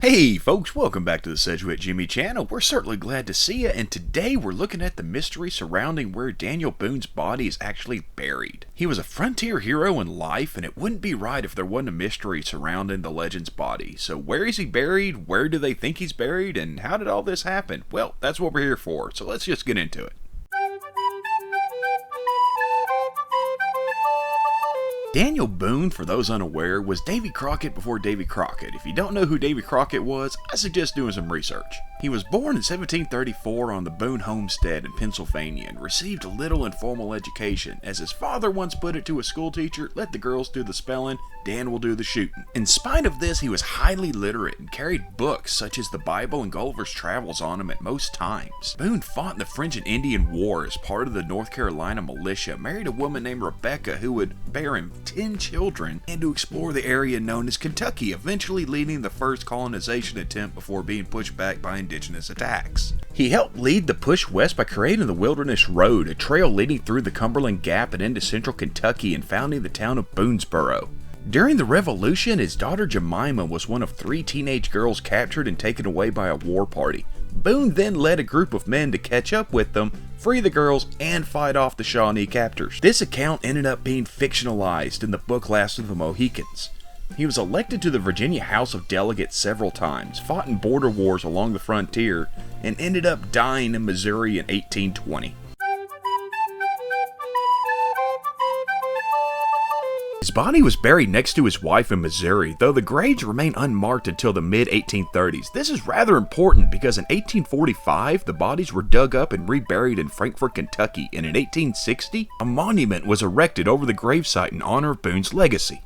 Hey folks, welcome back to the Sedgwick Jimmy channel. We're certainly glad to see you, and today we're looking at the mystery surrounding where Daniel Boone's body is actually buried. He was a frontier hero in life, and it wouldn't be right if there wasn't a mystery surrounding the legend's body. So where is he buried, where do they think he's buried, and how did all this happen? Well, that's what we're here for, so let's just get into it. Daniel Boone, for those unaware, was Davy Crockett before Davy Crockett. If you don't know who Davy Crockett was, I suggest doing some research. He was born in 1734 on the Boone homestead in Pennsylvania and received little informal education. As his father once put it to a schoolteacher, let the girls do the spelling, Dan will do the shooting. In spite of this, he was highly literate and carried books such as the Bible and Gulliver's Travels on him at most times. Boone fought in the French and Indian War as part of the North Carolina militia, married a woman named Rebecca who would bear him 10 children, and to explore the area known as Kentucky, eventually leading the first colonization attempt before being pushed back by indigenous attacks. He helped lead the push west by creating the Wilderness Road, a trail leading through the Cumberland Gap and into central Kentucky, and founding the town of Boonesboro. During the Revolution, his daughter Jemima was one of 3 teenage girls captured and taken away by a war party. Boone then led a group of men to catch up with them, free the girls, and fight off the Shawnee captors. This account ended up being fictionalized in the book Last of the Mohicans. He was elected to the Virginia House of Delegates several times, fought in border wars along the frontier, and ended up dying in Missouri in 1820. His body was buried next to his wife in Missouri, though the graves remain unmarked until the mid-1830s. This is rather important because in 1845, the bodies were dug up and reburied in Frankfort, Kentucky, and in 1860, a monument was erected over the gravesite in honor of Boone's legacy.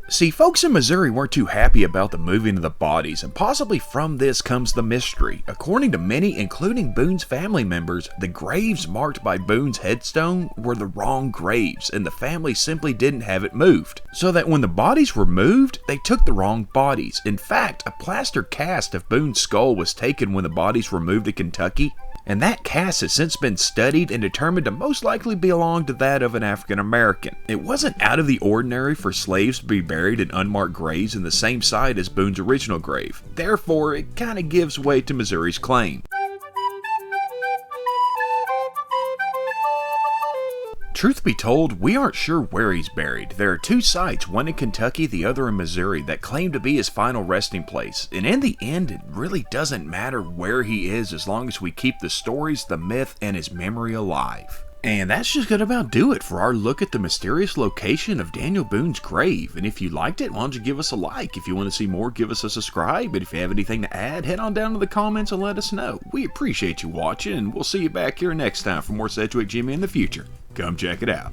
See, folks in Missouri weren't too happy about the moving of the bodies, and possibly from this comes the mystery. According to many, including Boone's family members, the graves marked by Boone's headstone were the wrong graves, and the family simply didn't have it moved. So that when the bodies were moved, they took the wrong bodies. In fact, a plaster cast of Boone's skull was taken when the bodies were moved to Kentucky, and that cast has since been studied and determined to most likely belong to that of an African American. It wasn't out of the ordinary for slaves to be buried in unmarked graves in the same site as Boone's original grave. Therefore, it kind of gives way to Missouri's claim. Truth be told, we aren't sure where he's buried. There are 2 sites, one in Kentucky, the other in Missouri, that claim to be his final resting place. And in the end, it really doesn't matter where he is as long as we keep the stories, the myth, and his memory alive. And that's just gonna about do it for our look at the mysterious location of Daniel Boone's grave. And if you liked it, why don't you give us a like? If you want to see more, give us a subscribe. And if you have anything to add, head on down to the comments and let us know. We appreciate you watching, and we'll see you back here next time for more Sedgwick Jimmy in the future. Come check it out.